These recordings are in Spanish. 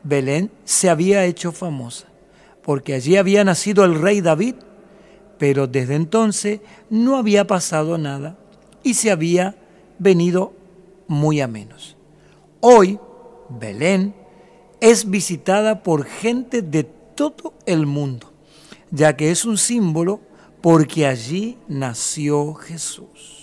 Belén se había hecho famosa, porque allí había nacido el rey David, pero desde entonces no había pasado nada y se había venido muy a menos. Hoy, Belén es visitada por gente de todo el mundo, ya que es un símbolo porque allí nació Jesús.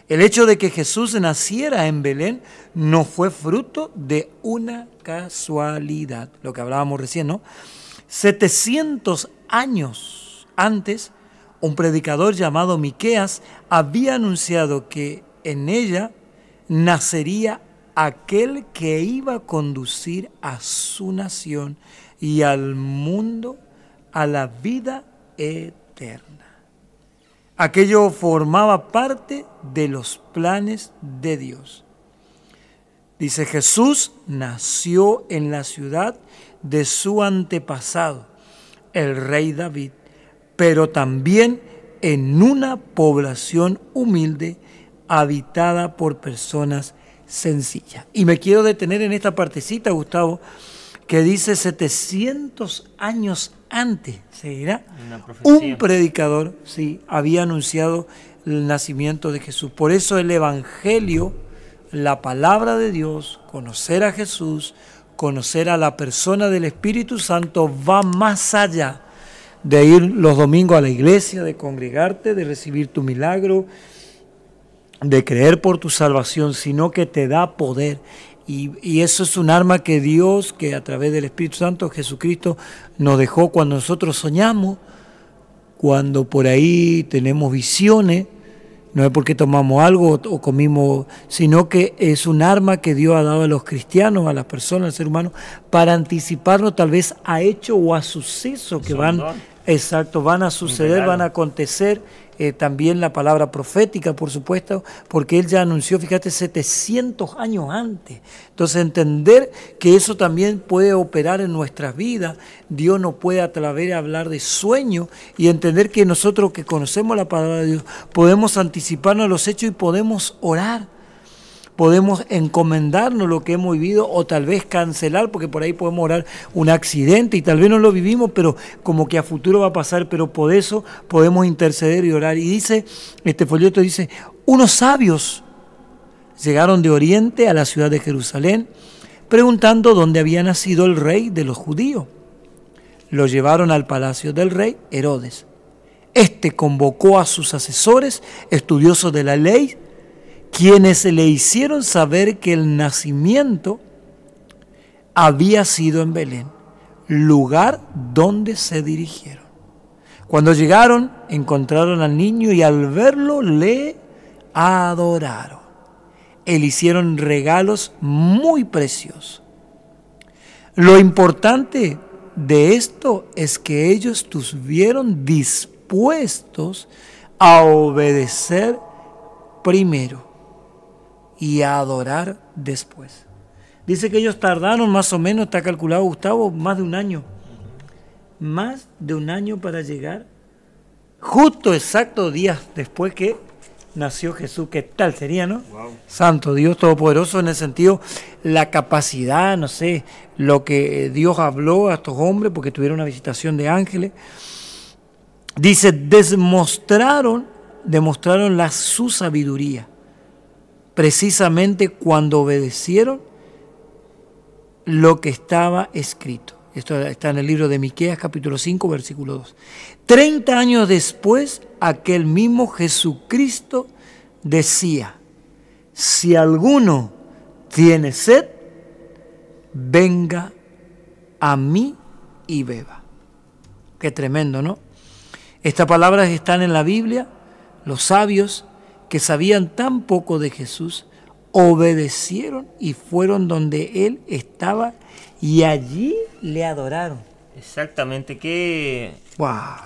El hecho de que Jesús naciera en Belén no fue fruto de una casualidad, lo que hablábamos recién, ¿no? 700 años antes, un predicador llamado Miqueas había anunciado que en ella nacería aquel que iba a conducir a su nación y al mundo a la vida eterna. Aquello formaba parte de los planes de Dios. Dice, Jesús nació en la ciudad de su antepasado, el rey David, pero también en una población humilde habitada por personas sencillas. Y me quiero detener en esta partecita, Gustavo, que dice 700 años antes, ¿seguirá? Un predicador, sí, había anunciado el nacimiento de Jesús. Por eso el Evangelio, la palabra de Dios, conocer a Jesús, conocer a la persona del Espíritu Santo, va más allá de ir los domingos a la iglesia, de congregarte, de recibir tu milagro, de creer por tu salvación, sino que te da poder. Y eso es un arma que Dios, que a través del Espíritu Santo, Jesucristo, nos dejó cuando nosotros soñamos, cuando por ahí tenemos visiones. No es porque tomamos algo o comimos, sino que es un arma que Dios ha dado a los cristianos, a las personas, al ser humano, para anticiparnos tal vez a hechos o a sucesos que van a suceder, van a acontecer. También la palabra profética, por supuesto, porque Él ya anunció, fíjate, 700 años antes. Entonces, entender que eso también puede operar en nuestras vidas. Dios nos puede a través de hablar de sueños y entender que nosotros que conocemos la palabra de Dios podemos anticiparnos a los hechos y podemos orar. Podemos encomendarnos lo que hemos vivido o tal vez cancelar, porque por ahí podemos orar un accidente y tal vez no lo vivimos, pero como que a futuro va a pasar, pero por eso podemos interceder y orar. Y dice, este folleto dice, unos sabios llegaron de Oriente a la ciudad de Jerusalén preguntando dónde había nacido el rey de los judíos. Lo llevaron al palacio del rey Herodes. Este convocó a sus asesores, estudiosos de la ley, quienes le hicieron saber que el nacimiento había sido en Belén, lugar donde se dirigieron. Cuando llegaron, encontraron al niño y al verlo le adoraron. Le hicieron regalos muy preciosos. Lo importante de esto es que ellos estuvieron dispuestos a obedecer primero y a adorar después. Dice que ellos tardaron más o menos, está calculado, Gustavo, más de un año. Más de un año para llegar, justo exacto días después que nació Jesús. ¿Qué tal sería, no? Wow. Santo Dios Todopoderoso, en el sentido, la capacidad, no sé, lo que Dios habló a estos hombres, porque tuvieron una visitación de ángeles. Dice, demostraron su sabiduría, precisamente cuando obedecieron lo que estaba escrito. Esto está en el libro de Miqueas, capítulo 5, versículo 2. 30 años después, aquel mismo Jesucristo decía, si alguno tiene sed, venga a mí y beba. Qué tremendo, ¿no? Estas palabras están en la Biblia. Los sabios que sabían tan poco de Jesús obedecieron y fueron donde Él estaba y allí le adoraron. Exactamente, que a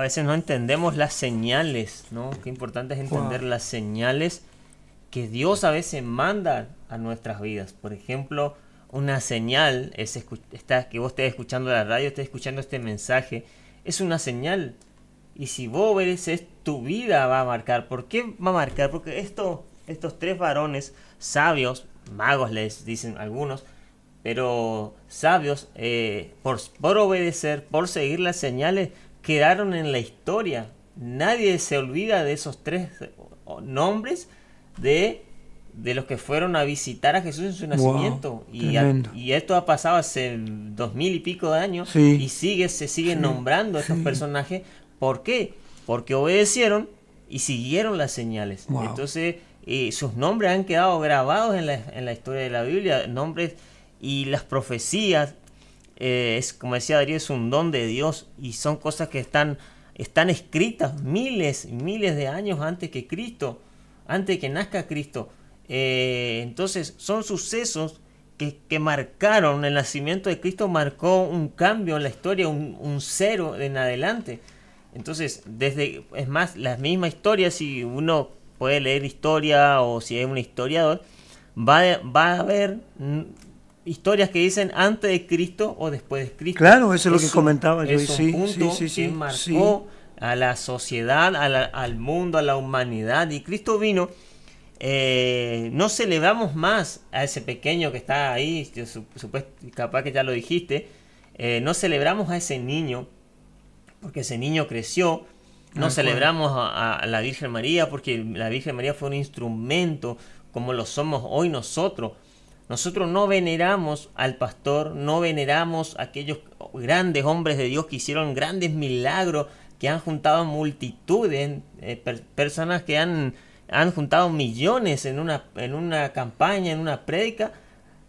veces no entendemos las señales, ¿no? Qué importante es entender las señales que Dios a veces manda a nuestras vidas. Por ejemplo, una señal es que vos estés escuchando la radio, estés escuchando este mensaje, es una señal. Y si vos obedeces, tu vida va a marcar. ¿Por qué va a marcar? Porque estos tres varones sabios, magos les dicen algunos, pero sabios, por obedecer, por seguir las señales, quedaron en la historia. Nadie se olvida de esos 3 nombres de los que fueron a visitar a Jesús en su nacimiento. Y esto ha pasado hace 2000 y pico de años, sí, y se siguen nombrando a estos personajes. ¿Por qué? Porque obedecieron y siguieron las señales. Wow. Entonces sus nombres han quedado grabados en la historia de la Biblia. Nombres y las profecías, es, como decía Darío, es un don de Dios, y son cosas que están escritas miles y miles de años antes que Cristo, antes que nazca Cristo. Entonces son sucesos que marcaron, el nacimiento de Cristo marcó un cambio en la historia, un cero en adelante. Entonces, es más, la misma historia, si uno puede leer historia o si es un historiador, va a haber historias que dicen antes de Cristo o después de Cristo. Claro, eso es lo que comentaba yo. Es un punto que marcó a la sociedad, al mundo, a la humanidad. Y Cristo vino. No celebramos más a ese pequeño que está ahí, capaz que ya lo dijiste. No celebramos a ese niño porque ese niño creció. No celebramos a la Virgen María porque la Virgen María fue un instrumento, como lo somos hoy nosotros. Nosotros no veneramos al pastor, no veneramos a aquellos grandes hombres de Dios que hicieron grandes milagros, que han juntado multitudes, personas que han juntado millones en una campaña, en una prédica.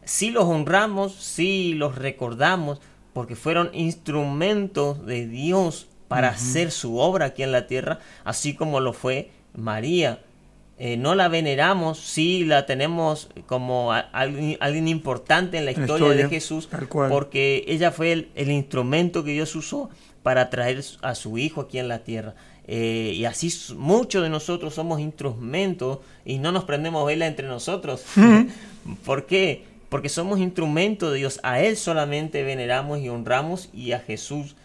Sí los honramos, sí los recordamos, porque fueron instrumentos de Dios para hacer su obra aquí en la tierra, así como lo fue María. No la veneramos, sí la tenemos como alguien importante en la historia de Jesús, porque ella fue el instrumento que Dios usó para traer a su Hijo aquí en la tierra. Y así muchos de nosotros somos instrumentos y no nos prendemos vela entre nosotros. ¿Por qué? Porque somos instrumentos de Dios. A Él solamente veneramos y honramos, y a Jesús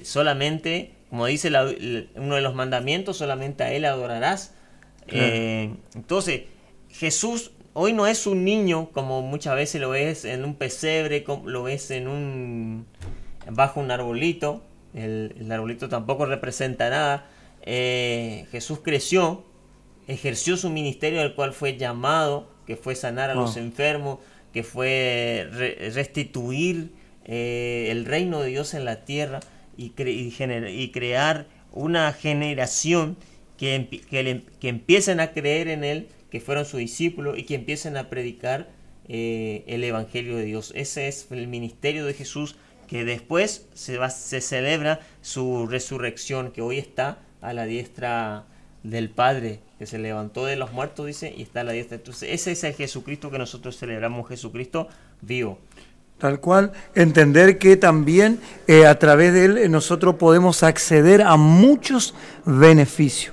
solamente, como dice uno de los mandamientos, solamente a Él adorarás. Entonces Jesús hoy no es un niño como muchas veces lo ves en un pesebre, como lo ves bajo un arbolito. El arbolito tampoco representa nada. Jesús creció, ejerció su ministerio, al cual fue llamado, que fue sanar a los enfermos, que fue restituir el reino de Dios en la tierra, y crear una generación que empiecen a creer en Él, que fueron sus discípulos, y que empiecen a predicar el Evangelio de Dios. Ese es el ministerio de Jesús, que después se celebra su resurrección, que hoy está a la diestra del Padre, que se levantó de los muertos, dice, y está a la diestra. Entonces ese es el Jesucristo que nosotros celebramos, Jesucristo vivo. Tal cual, entender que también a través de Él nosotros podemos acceder a muchos beneficios,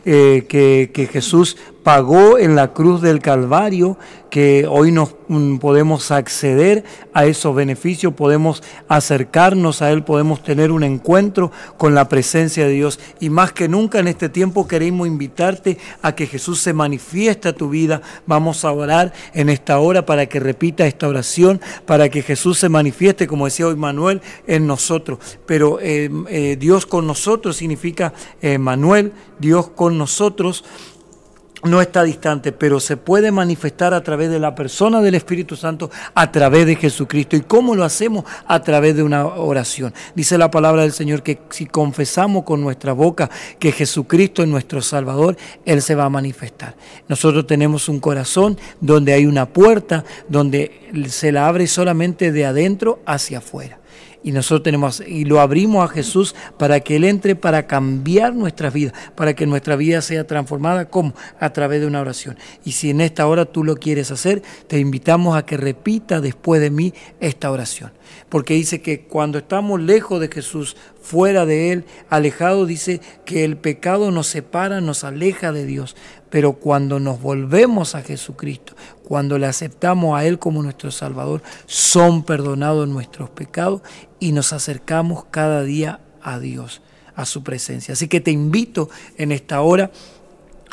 que Jesús pagó en la cruz del Calvario, que hoy nos podemos acceder a esos beneficios, podemos acercarnos a Él, podemos tener un encuentro con la presencia de Dios. Y más que nunca en este tiempo queremos invitarte a que Jesús se manifieste a tu vida. Vamos a orar en esta hora para que repita esta oración, para que Jesús se manifieste, como decía hoy Manuel, en nosotros. Pero Dios con nosotros significa Manuel, Dios con nosotros. No está distante, pero se puede manifestar a través de la persona del Espíritu Santo, a través de Jesucristo. ¿Y cómo lo hacemos? A través de una oración. Dice la palabra del Señor que si confesamos con nuestra boca que Jesucristo es nuestro Salvador, Él se va a manifestar. Nosotros tenemos un corazón donde hay una puerta, donde se la abre solamente de adentro hacia afuera. Y nosotros lo abrimos a Jesús para que Él entre, para cambiar nuestras vidas, para que nuestra vida sea transformada. ¿Cómo? A través de una oración. Y si en esta hora tú lo quieres hacer, te invitamos a que repita después de mí esta oración. Porque dice que cuando estamos lejos de Jesús, fuera de Él, alejados, dice que el pecado nos separa, nos aleja de Dios. Pero cuando nos volvemos a Jesucristo, cuando le aceptamos a Él como nuestro Salvador, son perdonados nuestros pecados y nos acercamos cada día a Dios, a su presencia. Así que te invito en esta hora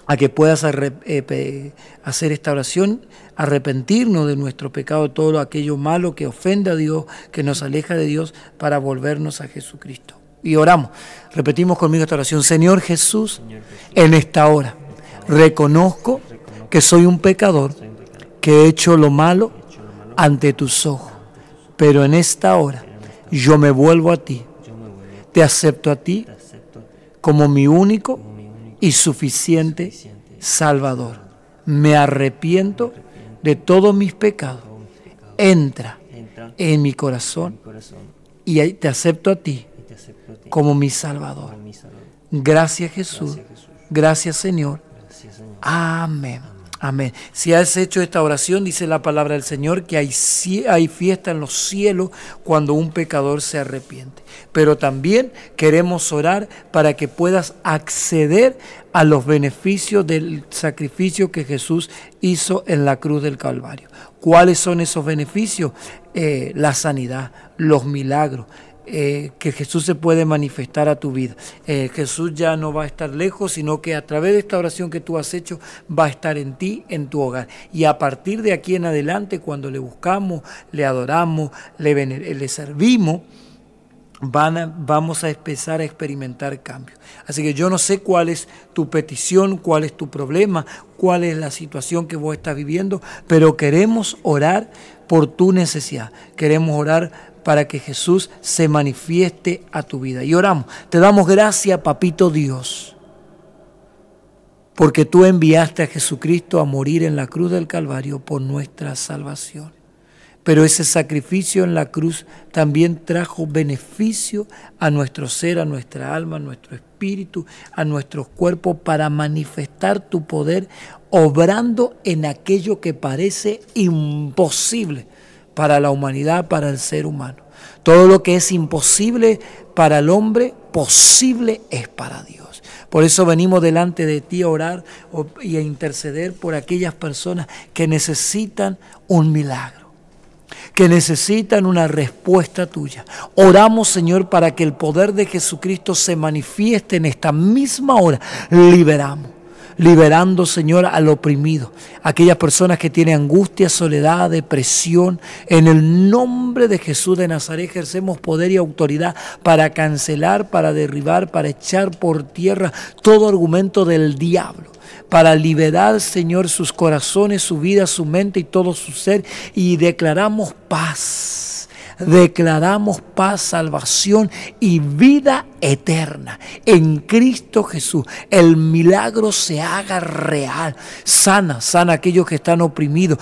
a que puedas hacer esta oración, arrepentirnos de nuestro pecado, todo aquello malo que ofende a Dios, que nos aleja de Dios, para volvernos a Jesucristo. Y oramos, repetimos conmigo esta oración. Señor Jesús, en esta hora reconozco que soy un pecador, que he hecho lo malo ante tus ojos, pero en esta hora yo me vuelvo a ti, te acepto a ti como mi único y suficiente Salvador. Me arrepiento de todos mis pecados. Entra en mi corazón y te acepto a ti como mi Salvador. Gracias, Jesús. Gracias, Señor. Amén. Amén. Si has hecho esta oración, dice la palabra del Señor, que hay fiesta en los cielos cuando un pecador se arrepiente. Pero también queremos orar para que puedas acceder a los beneficios del sacrificio que Jesús hizo en la cruz del Calvario. ¿Cuáles son esos beneficios? La sanidad, los milagros. Que Jesús se puede manifestar a tu vida. Jesús ya no va a estar lejos, sino que a través de esta oración que tú has hecho va a estar en ti, en tu hogar. Y a partir de aquí en adelante, cuando le buscamos, le adoramos, le servimos, vamos a empezar a experimentar cambios. Así que yo no sé cuál es tu petición, cuál es tu problema, cuál es la situación que vos estás viviendo, pero queremos orar por tu necesidad. Queremos orar para que Jesús se manifieste a tu vida. Y oramos, te damos gracias, Papito Dios, porque tú enviaste a Jesucristo a morir en la cruz del Calvario por nuestra salvación. Pero ese sacrificio en la cruz también trajo beneficio a nuestro ser, a nuestra alma, a nuestro espíritu, a nuestros cuerpos, para manifestar tu poder, obrando en aquello que parece imposible para la humanidad, para el ser humano. Todo lo que es imposible para el hombre, posible es para Dios. Por eso venimos delante de ti a orar y a interceder por aquellas personas que necesitan un milagro, que necesitan una respuesta tuya. Oramos, Señor, para que el poder de Jesucristo se manifieste en esta misma hora. Liberando, Señor, al oprimido, aquellas personas que tienen angustia, soledad, depresión. En el nombre de Jesús de Nazaret ejercemos poder y autoridad para cancelar, para derribar, para echar por tierra todo argumento del diablo, para liberar, Señor, sus corazones, su vida, su mente y todo su ser, y declaramos paz. Declaramos paz, salvación y vida eterna en Cristo Jesús. El milagro se haga real. Sana a aquellos que están oprimidos,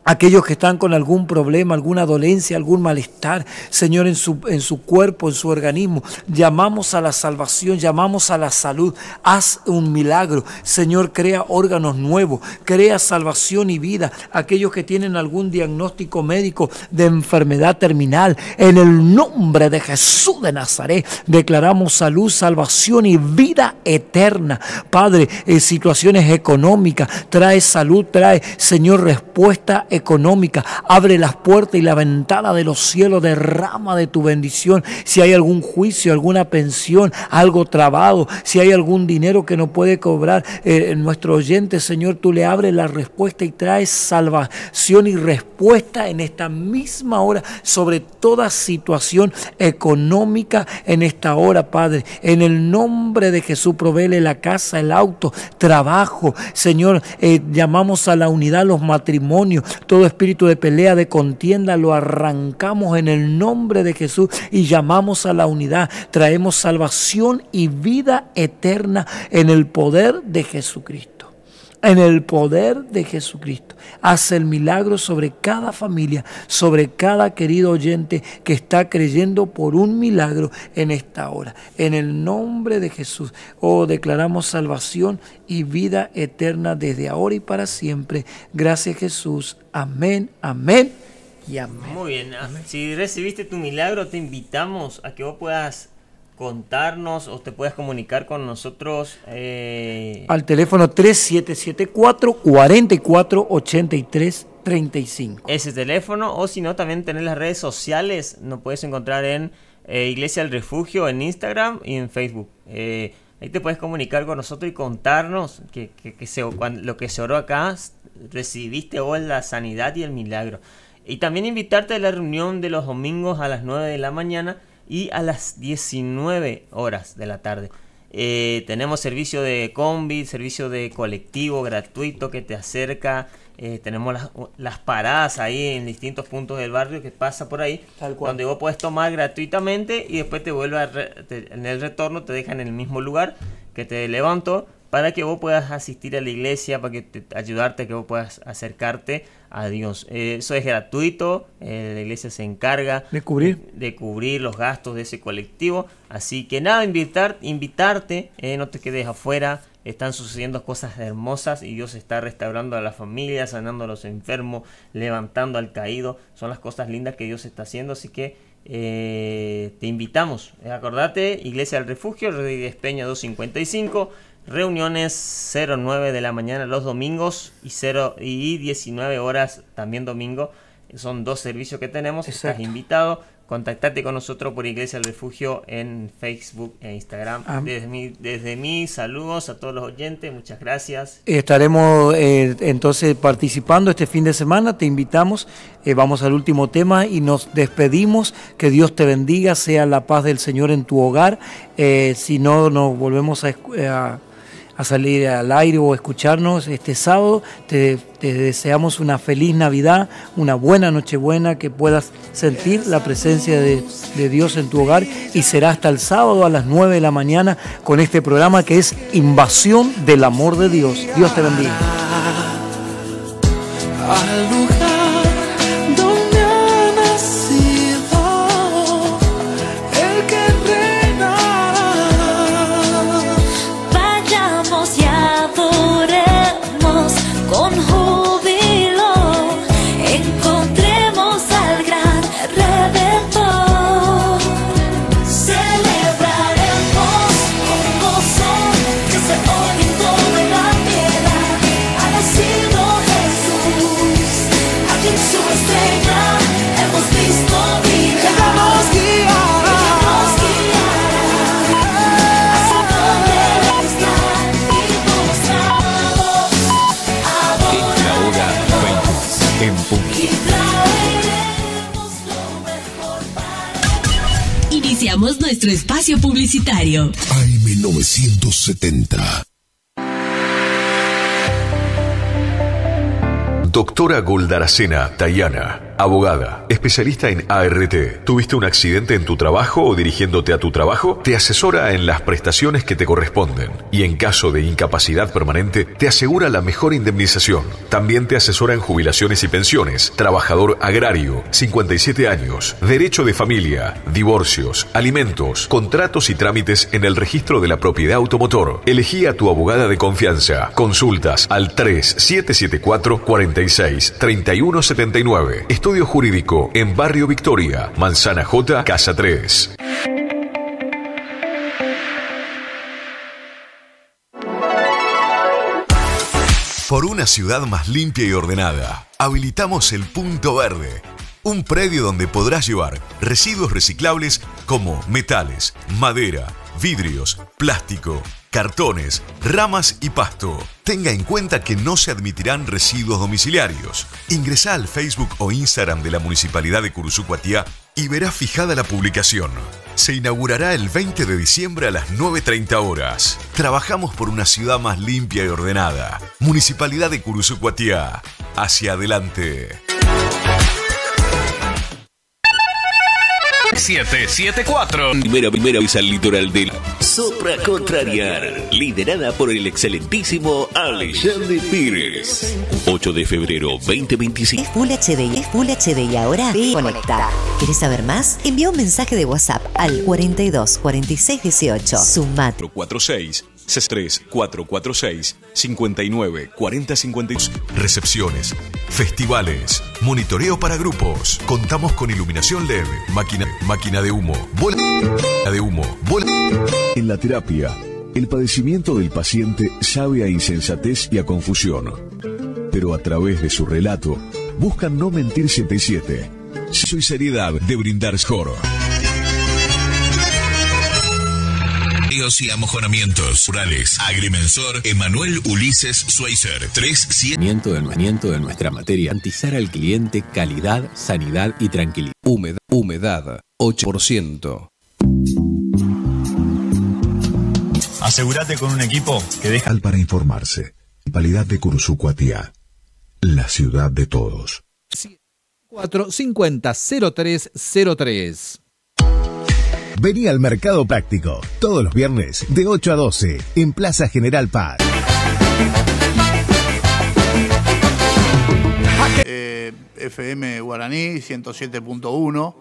aquellos que están con algún problema, alguna dolencia, algún malestar, Señor, en su cuerpo, en su organismo. Llamamos a la salvación, llamamos a la salud. Haz un milagro, Señor, crea órganos nuevos, crea salvación y vida. Aquellos que tienen algún diagnóstico médico de enfermedad terminal, en el nombre de Jesús de Nazaret, declaramos salud, salvación y vida eterna. Padre, situaciones económicas, trae salud, trae, Señor, respuesta económica. Abre las puertas y la ventana de los cielos, derrama de tu bendición. Si hay algún juicio, alguna pensión, algo trabado, si hay algún dinero que no puede cobrar nuestro oyente, Señor, tú le abres la respuesta y traes salvación y respuesta en esta misma hora sobre toda situación económica en esta hora, Padre. En el nombre de Jesús, provéele la casa, el auto, trabajo. Señor, llamamos a la unidad, los matrimonios. Todo espíritu de pelea, de contienda, lo arrancamos en el nombre de Jesús y llamamos a la unidad. Traemos salvación y vida eterna en el poder de Jesucristo. En el poder de Jesucristo. Haz el milagro sobre cada familia, sobre cada querido oyente que está creyendo por un milagro en esta hora. En el nombre de Jesús, declaramos salvación y vida eterna desde ahora y para siempre. Gracias, Jesús. Amén, amén y amén. Muy bien. Amén. Si recibiste tu milagro, te invitamos a que vos puedas contarnos o te puedas comunicar con nosotros al teléfono 3774-4483-35. Ese teléfono, o si no, también tener las redes sociales. Nos puedes encontrar en Iglesia del Refugio en Instagram y en Facebook. ahí te puedes comunicar con nosotros y contarnos lo que se oró acá, recibiste vos la sanidad y el milagro. Y también invitarte a la reunión de los domingos a las 9 de la mañana y a las 19 horas de la tarde. Tenemos servicio de combi, servicio de colectivo gratuito que te acerca. Tenemos las paradas ahí en distintos puntos del barrio que pasa por ahí, donde vos podés tomar gratuitamente y después te vuelve en el retorno te dejan en el mismo lugar que te levantó, para que vos puedas asistir a la iglesia, para que ayudarte a que vos puedas acercarte a Dios. Eso es gratuito, la iglesia se encarga de cubrir los gastos de ese colectivo. Así que nada, invitarte, no te quedes afuera. Están sucediendo cosas hermosas y Dios está restaurando a la familia, sanando a los enfermos, levantando al caído. Son las cosas lindas que Dios está haciendo, así que te invitamos. Acordate, Iglesia del Refugio, Rodríguez Peña 255, reuniones 09 de la mañana los domingos y 19 horas también domingo. Son 2 servicios que tenemos. Exacto. Estás invitado. Contactate con nosotros por Iglesia del Refugio en Facebook e Instagram. Desde mí, saludos a todos los oyentes, muchas gracias. Estaremos entonces participando este fin de semana, te invitamos, vamos al último tema y nos despedimos. Que Dios te bendiga, sea la paz del Señor en tu hogar. Si no, nos volvemos a salir al aire o escucharnos este sábado. Te deseamos una feliz Navidad, una buena Nochebuena, que puedas sentir la presencia de Dios en tu hogar, y será hasta el sábado a las 9 de la mañana con este programa que es Invasión del Amor de Dios. Dios te bendiga. Al lugar donde ha nacido el que reina. Vayamos y adoremos con júbilo, encontremos al gran Redentor. Celebraremos con gozo que se oye en toda la tierra. Ha nacido Jesús, aquí en su estrella hemos visto brillar. Ella nos guiará, hasta donde está y postrados adoraremos. La hora 20 en punto. Y traeremos lo mejor para... Iniciamos nuestro espacio publicitario. AM970. Doctora Goldaracena Tayana, abogada, especialista en ART. ¿Tuviste un accidente en tu trabajo o dirigiéndote a tu trabajo? Te asesora en las prestaciones que te corresponden y en caso de incapacidad permanente te asegura la mejor indemnización. También te asesora en jubilaciones y pensiones, trabajador agrario, 57 años, derecho de familia, divorcios, alimentos, contratos y trámites en el registro de la propiedad automotor. Elegí a tu abogada de confianza. Consultas al 3774 46 3179. Estudio jurídico en Barrio Victoria, Manzana J, Casa 3. Por una ciudad más limpia y ordenada, habilitamos el Punto Verde, un predio donde podrás llevar residuos reciclables como metales, madera, vidrios, plástico, cartones, ramas y pasto. Tenga en cuenta que no se admitirán residuos domiciliarios. Ingresá al Facebook o Instagram de la Municipalidad de Curuzú-Cuatiá y verá fijada la publicación. Se inaugurará el 20 de diciembre a las 9:30 horas. Trabajamos por una ciudad más limpia y ordenada. Municipalidad de Curuzú-Cuatiá. Hacia adelante. 774. Primera vez al litoral del Sopra Contrariar, liderada por el excelentísimo Alexandre Pires. 8 de febrero 2025. Es Full HD y ahora conecta. ¿Querés saber más? Envía un mensaje de WhatsApp al 42 46 18. Sumate 46 63 446 59 40 52. Recepciones, festivales, monitoreo para grupos. Contamos con iluminación LED, máquina de humo, bola de humo, bola. En la terapia, el padecimiento del paciente sabe a insensatez y a confusión, pero a través de su relato buscan no mentir 77. Soy seriedad de brindar score. Ríos y amojonamientos. Rurales. Agrimensor Emanuel Ulises Schweizer. 37. De nuestra materia. Garantizar al cliente calidad, sanidad y tranquilidad. Humedad 8%. Asegúrate con un equipo que deja... Para informarse. Municipalidad de Cursucuatía. La ciudad de todos. 450-0303. Vení al Mercado Práctico, todos los viernes de 8 a 12, en Plaza General Paz. FM Guaraní 107.1,